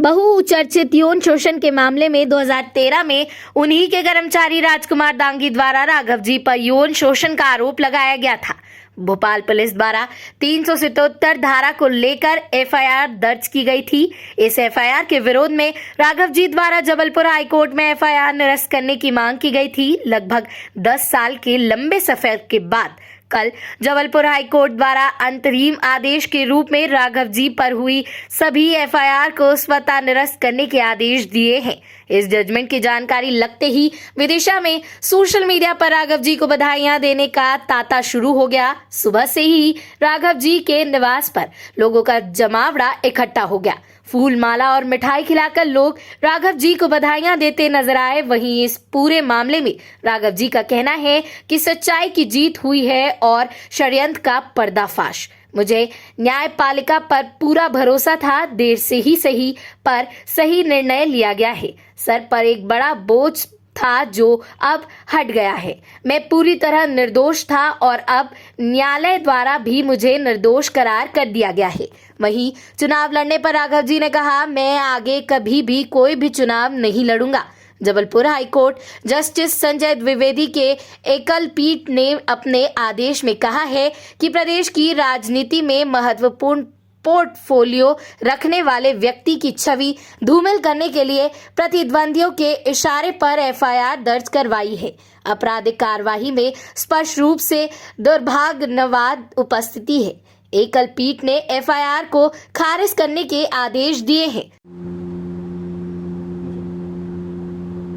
बहुचर्चित यौन शोषण के मामले में 2013 में उन्हीं के कर्मचारी राजकुमार दांगी द्वारा राघव जी पर यौन शोषण का आरोप लगाया गया था। भोपाल पुलिस द्वारा 377 धारा को लेकर एफआईआर दर्ज की गई थी। इस एफआईआर के विरोध में राघव जी द्वारा जबलपुर हाईकोर्ट में एफआईआर निरस्त करने की मांग की गई थी। लगभग 10 साल के लंबे सफर के बाद कल जबलपुर हाईकोर्ट द्वारा अंतरिम आदेश के रूप में राघव जी पर हुई सभी एफआईआर को स्वतः निरस्त करने के आदेश दिए हैं। इस जजमेंट की जानकारी लगते ही विदिशा में सोशल मीडिया पर राघव जी को बधाइयां देने का तांता शुरू हो गया। सुबह से ही राघव जी के निवास पर लोगों का जमावड़ा इकट्ठा हो गया। फूल माला और मिठाई खिलाकर लोग राघव जी को बधाइयां देते नजर आए। वहीं इस पूरे मामले में राघव जी का कहना है कि सच्चाई की जीत हुई है और षड्यंत्र का पर्दाफाश। मुझे न्यायपालिका पर पूरा भरोसा था। देर से ही सही पर सही निर्णय लिया गया है। सर पर एक बड़ा बोझ था जो अब हट गया है। मैं पूरी तरह निर्दोष था और अब न्यायालय द्वारा भी मुझे निर्दोष करार कर दिया गया है। वहीं चुनाव लड़ने पर राघव जी ने कहा, मैं आगे कभी भी कोई भी चुनाव नहीं लड़ूंगा। जबलपुर हाईकोर्ट जस्टिस संजय द्विवेदी के एकल पीठ ने अपने आदेश में कहा है कि प्रदेश की राजनीति में महत्वपूर्ण पोर्टफोलियो रखने वाले व्यक्ति की छवि धूमिल करने के लिए प्रतिद्वंदियों के इशारे पर एफआईआर दर्ज करवाई है। आपराधिक कार्यवाही में स्पष्ट रूप से दुर्भाग्यवाद उपस्थिति है। एकल पीठ ने एफआईआर को खारिज करने के आदेश दिए हैं।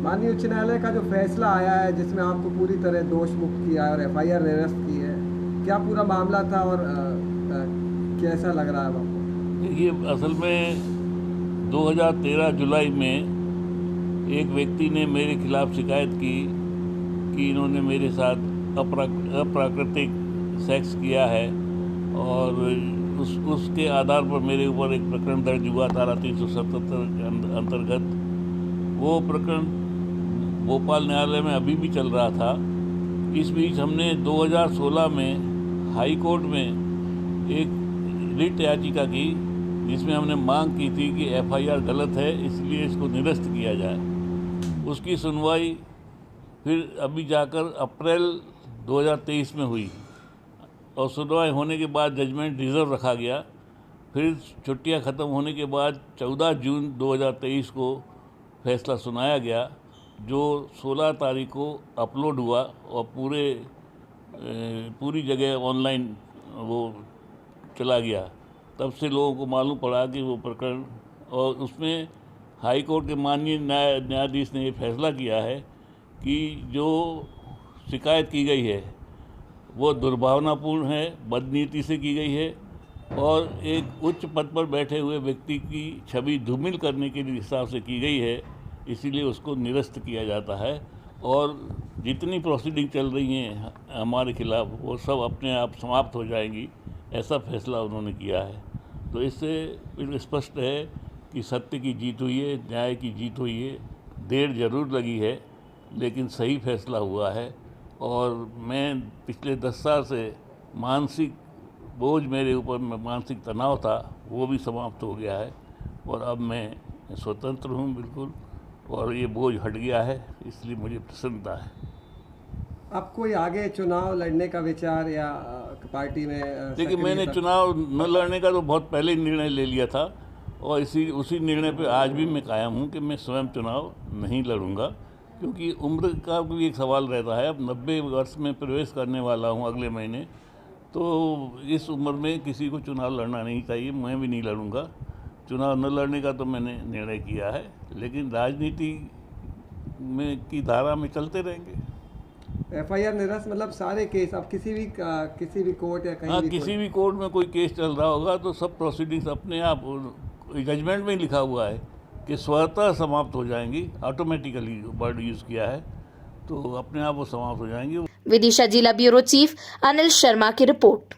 माननीय उच्च न्यायालय का जो फैसला आया है जिसमें आपको पूरी तरह दोष मुक्त किया है और एफआईआर निरस्त की है, क्या पूरा मामला था और कैसा लग रहा है आपको? ये असल में 2013 जुलाई में एक व्यक्ति ने मेरे खिलाफ शिकायत की कि इन्होंने मेरे साथ अप्राकृतिक सेक्स किया है और उसके आधार पर मेरे ऊपर एक प्रकरण दर्ज हुआ धारा 377 के अंतर्गत। वो प्रकरण भोपाल न्यायालय में अभी भी चल रहा था। इस बीच हमने 2016 में हाई कोर्ट में एक रिट याचिका की जिसमें हमने मांग की थी कि एफआईआर गलत है, इसलिए इसको निरस्त किया जाए। उसकी सुनवाई फिर अभी जाकर अप्रैल 2023 में हुई और सुनवाई होने के बाद जजमेंट रिजर्व रखा गया। फिर छुट्टियां ख़त्म होने के बाद 14 जून 2023 को फैसला सुनाया गया, जो 16 तारीख को अपलोड हुआ और पूरी जगह ऑनलाइन वो चला गया। तब से लोगों को मालूम पड़ा कि वो प्रकरण, और उसमें हाई कोर्ट के माननीय न्यायाधीश ने ये फैसला किया है कि जो शिकायत की गई है वो दुर्भावनापूर्ण है, बदनीति से की गई है और एक उच्च पद पर बैठे हुए व्यक्ति की छवि धूमिल करने के हिसाब से की गई है, इसीलिए उसको निरस्त किया जाता है। और जितनी प्रोसीडिंग चल रही हैं हमारे खिलाफ वो सब अपने आप समाप्त हो जाएंगी, ऐसा फैसला उन्होंने किया है। तो इससे स्पष्ट है कि सत्य की जीत हुई है, न्याय की जीत हुई है। देर जरूर लगी है लेकिन सही फैसला हुआ है और मैं पिछले 10 साल से मानसिक बोझ मेरे ऊपर मानसिक तनाव था, वो भी समाप्त हो गया है और अब मैं स्वतंत्र हूँ बिल्कुल, और ये बोझ हट गया है, इसलिए मुझे प्रसन्नता है। अब कोई आगे चुनाव लड़ने का विचार या पार्टी में? देखिए, मैंने चुनाव न लड़ने का तो बहुत पहले ही निर्णय ले लिया था और उसी निर्णय पे आज भी मैं कायम हूँ कि मैं स्वयं चुनाव नहीं लड़ूंगा, क्योंकि उम्र का भी एक सवाल रहता है। अब 90 वर्ष में प्रवेश करने वाला हूँ अगले महीने, तो इस उम्र में किसी को चुनाव लड़ना नहीं चाहिए। मैं भी नहीं लड़ूंगा। चुनाव न लड़ने का तो मैंने निर्णय किया है, लेकिन राजनीति में की धारा में चलते रहेंगे। एफआईआर निरस्त मतलब सारे केस अब किसी भी कोर्ट या कहीं हाँ, भी किसी भी कोर्ट में कोई केस चल रहा होगा तो सब प्रोसीडिंग्स अपने आप जजमेंट में लिखा हुआ है कि स्वतः समाप्त हो जाएंगी। ऑटोमेटिकली वर्ड यूज़ किया है, तो अपने आप वो समाप्त हो जाएंगी। विदिशा जिला ब्यूरो चीफ अनिल शर्मा की रिपोर्ट।